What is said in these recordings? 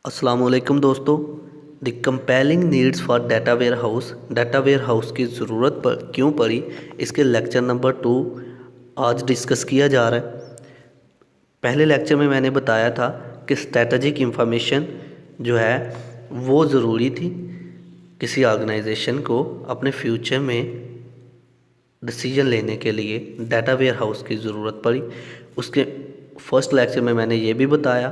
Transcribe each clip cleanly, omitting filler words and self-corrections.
अस्सलाम वालेकुम दोस्तों। The compelling needs for data warehouse की ज़रूरत पर क्यों पड़ी, इसके लेक्चर नंबर 2 आज डिस्कस किया जा रहा है। पहले लेक्चर में मैंने बताया था कि स्ट्रेटजिक इंफॉर्मेशन जो है वो ज़रूरी थी। किसी ऑर्गेनाइजेशन को अपने फ्यूचर में डिसीजन लेने के लिए डाटा वेयर हाउस की ज़रूरत पड़ी। उसके फर्स्ट लेक्चर में मैंने ये भी बताया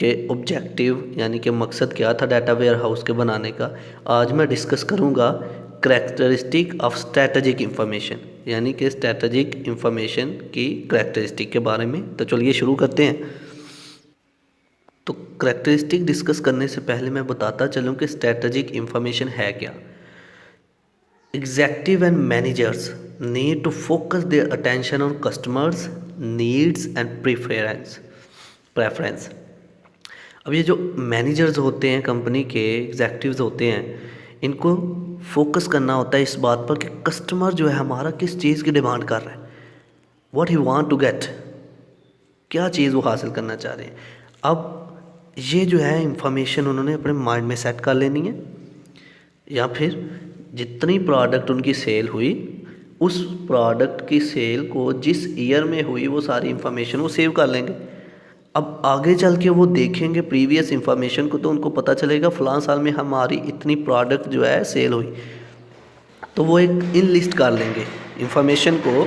कि ऑब्जेक्टिव यानी कि मकसद क्या था डाटा वेयर हाउस के बनाने का। आज मैं डिस्कस करूँगा करैक्टरिस्टिक ऑफ स्ट्रेटजिक इंफॉर्मेशन, यानी कि स्ट्रेटजिक इंफॉर्मेशन की करैक्टरिस्टिक के बारे में। तो चलिए शुरू करते हैं। तो करैक्टरिस्टिक डिस्कस करने से पहले मैं बताता चलूँ कि स्ट्रेटजिक इंफॉर्मेशन है क्या। Executive and managers need to focus their attention on customers' needs and preference। अब ये जो मैनेजर्स होते हैं, कंपनी के एग्जेक्टिव्स होते हैं, इनको फोकस करना होता है इस बात पर कि कस्टमर जो है हमारा किस चीज़ की डिमांड कर रहा है, what he want to get, क्या चीज़ वो हासिल करना चाह रहे हैं। अब ये जो है इंफॉर्मेशन उन्होंने अपने माइंड में सेट कर लेनी है, या फिर जितनी प्रोडक्ट उनकी सेल हुई उस प्रोडक्ट की सेल को जिस ईयर में हुई वो सारी इन्फॉर्मेशन वो सेव कर लेंगे। अब आगे चल के वो देखेंगे प्रीवियस इन्फॉर्मेशन को, तो उनको पता चलेगा फ़लाँ साल में हमारी इतनी प्रोडक्ट जो है सेल हुई, तो वो एक इन लिस्ट कर लेंगे इन्फॉर्मेशन को।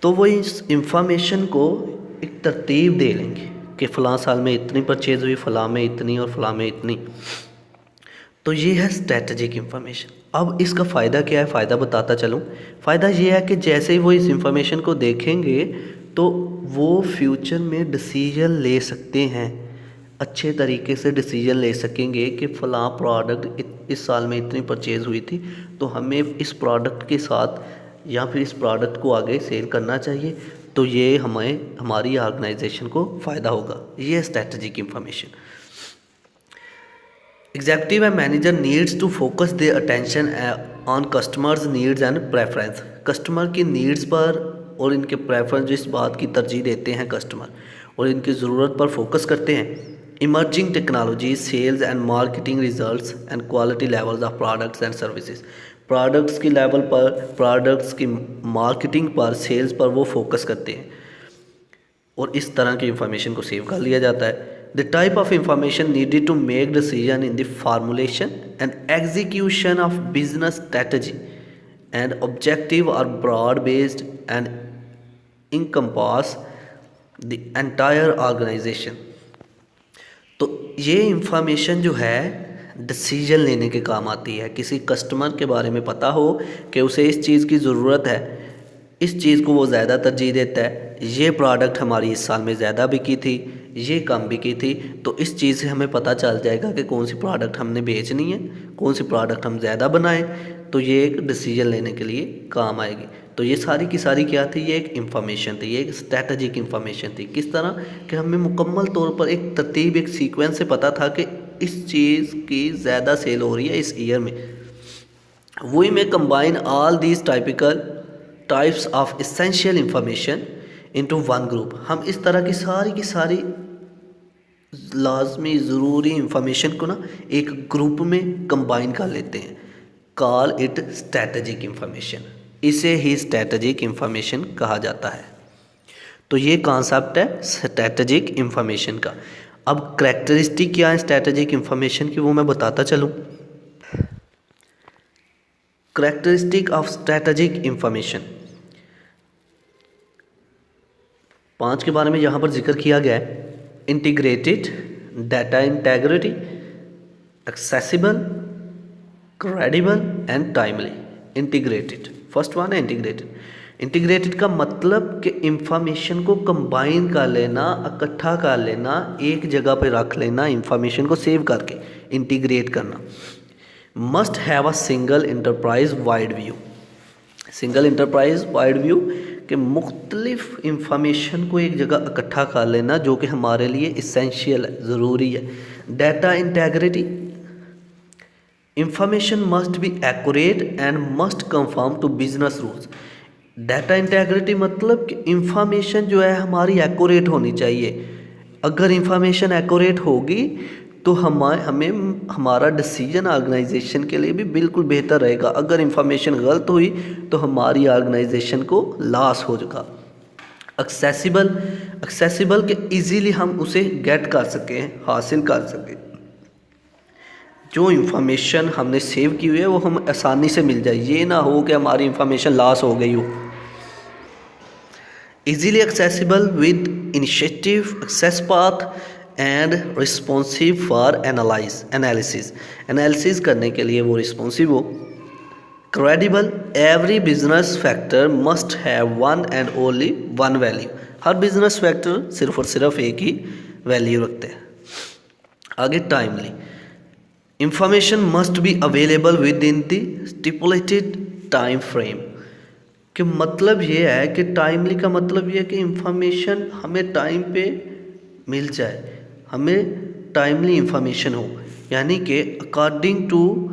तो वो इस इंफॉर्मेशन को एक तरतीब दे लेंगे कि फ़लाँ साल में इतनी परचेज़ हुई, फ़लाँ में इतनी और फ़लाँ में इतनी। तो ये है स्ट्रेटजिक इंफॉर्मेशन। अब इसका फ़ायदा क्या है, फ़ायदा बताता चलूँ। फ़ायदा ये है कि जैसे ही वो इस इंफॉर्मेशन को देखेंगे तो वो फ्यूचर में डिसीजन ले सकते हैं, अच्छे तरीके से डिसीजन ले सकेंगे कि फ़लाँ प्रोडक्ट इस साल में इतनी परचेज़ हुई थी, तो हमें इस प्रोडक्ट के साथ या फिर इस प्रोडक्ट को आगे सेल करना चाहिए, तो ये हमें हमारी ऑर्गेनाइजेशन को फ़ायदा होगा। ये है strategic information. Executive and manager needs to focus their attention on customers needs and preference. Customer की नीड्स पर और इनके प्रेफरेंस, जिस बात की तरजीह देते हैं कस्टमर और इनकी ज़रूरत पर फोकस करते हैं। Emerging technology, sales and marketing results and quality levels of products and services. Products की लेवल पर, प्रोडक्ट्स की मार्केटिंग पर, सेल्स पर वो फोकस करते हैं और इस तरह की इंफॉर्मेशन को सेव कर लिया जाता है। The type of information needed to make decision in the formulation and execution of business strategy and objective are broad based and encompass the entire organization। तो ये इंफॉर्मेशन जो है डिसीजन लेने के काम आती है। किसी कस्टमर के बारे में पता हो कि उसे इस चीज़ की ज़रूरत है, इस चीज़ को वो ज़्यादा तरजीह देता है, ये प्रोडक्ट हमारी इस साल में ज़्यादा बिकी थी, ये कम बिकी थी, तो इस चीज़ से हमें पता चल जाएगा कि कौन सी प्रोडक्ट हमने बेचनी है, कौन सी प्रोडक्ट हम ज़्यादा बनाएं। तो ये एक डिसीजन लेने के लिए काम आएगी। तो ये सारी की सारी क्या थी, ये एक इंफॉर्मेशन थी, ये एक स्ट्रेटजिक इंफॉर्मेशन थी। किस तरह कि हमें मुकम्मल तौर पर एक तरतीब, एक सीक्वेंस से पता था कि इस चीज़ की ज़्यादा सेल हो रही है इस ईयर में। वी में combine all these types of essential information into one group. हम इस तरह की सारी लाजमी ज़रूरी इंफॉर्मेशन को ना एक ग्रुप में कंबाइन कर लेते हैं। Call it strategic information. इसे ही स्ट्रेटजिक इंफॉर्मेशन कहा जाता है। तो ये कॉन्सेप्ट है स्ट्रेटजिक इंफॉर्मेशन का। अब करैक्टरिस्टिक क्या है स्ट्रेटजिक इंफॉर्मेशन की, वो मैं बताता चलूँ। करैक्टरिस्टिक ऑफ स्ट्रेटजिक इंफॉर्मेशन 5 के बारे में यहाँ पर जिक्र किया गया है। Integrated, data integrity, accessible, credible and timely. Integrated, first one है इंटीग्रेटेड। इंटीग्रेटेड का मतलब कि इंफॉर्मेशन को कंबाइन कर लेना, इकट्ठा कर लेना, एक जगह पे रख लेना, इंफॉर्मेशन को सेव करके इंटीग्रेट करना। Must have a single enterprise wide view. Single enterprise wide view कि मुख्तलिफ इंफॉर्मेशन को एक जगह इकट्ठा कर लेना जो कि हमारे लिए इसेंशियल है, ज़रूरी है। Data integrity, information must be accurate and must conform to business rules. Data integrity मतलब कि इंफॉर्मेशन जो है हमारी एक्यूरेट होनी चाहिए, अगर इंफॉर्मेशन एक्यूरेट होगी तो हमें हमारा डिसीजन ऑर्गेनाइजेशन के लिए भी बिल्कुल बेहतर रहेगा। अगर इंफॉर्मेशन गलत हुई तो हमारी ऑर्गेनाइजेशन को लॉस हो जाएगा। एक्सेसिबल के इजीली हम उसे गेट कर सकें, हासिल कर सकें। जो इंफॉर्मेशन हमने सेव की हुई है वो हम आसानी से मिल जाए, ये ना हो कि हमारी इंफॉर्मेशन लॉस हो गई हो। Easily accessible with initiative, access path and responsive for analysis करने के लिए वो रिस्पॉन्सिव हो। Credible, every business factor must have one and only one value. हर बिजनेस फैक्टर सिर्फ और सिर्फ एक ही वैल्यू रखते हैं। आगे timely, information must be available within the stipulated time frame. कि मतलब ये है कि टाइमली का मतलब ये है कि इंफॉर्मेशन हमें टाइम पे मिल जाए, हमें टाइमली इंफॉर्मेशन हो, यानी कि according to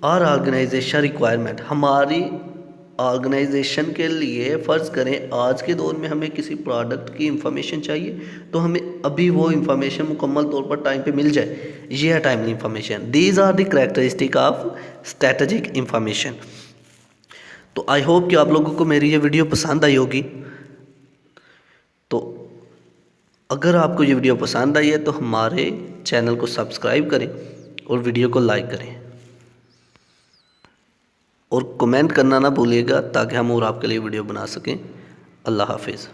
our organization requirement. हमारी ऑर्गेनाइजेशन के लिए फ़र्ज़ करें आज के दौर में हमें किसी प्रोडक्ट की इंफॉर्मेशन चाहिए तो हमें अभी वो इंफॉर्मेशन मुकम्मल तौर पर टाइम पे मिल जाए, ये है timely information. These are the characteristic of strategic information. तो आई होप कि आप लोगों को मेरी ये वीडियो पसंद आई होगी। तो अगर आपको ये वीडियो पसंद आई है तो हमारे चैनल को सब्सक्राइब करें और वीडियो को लाइक करें और कमेंट करना ना भूलिएगा ताकि हम और आपके लिए वीडियो बना सकें। अल्लाह हाफिज़।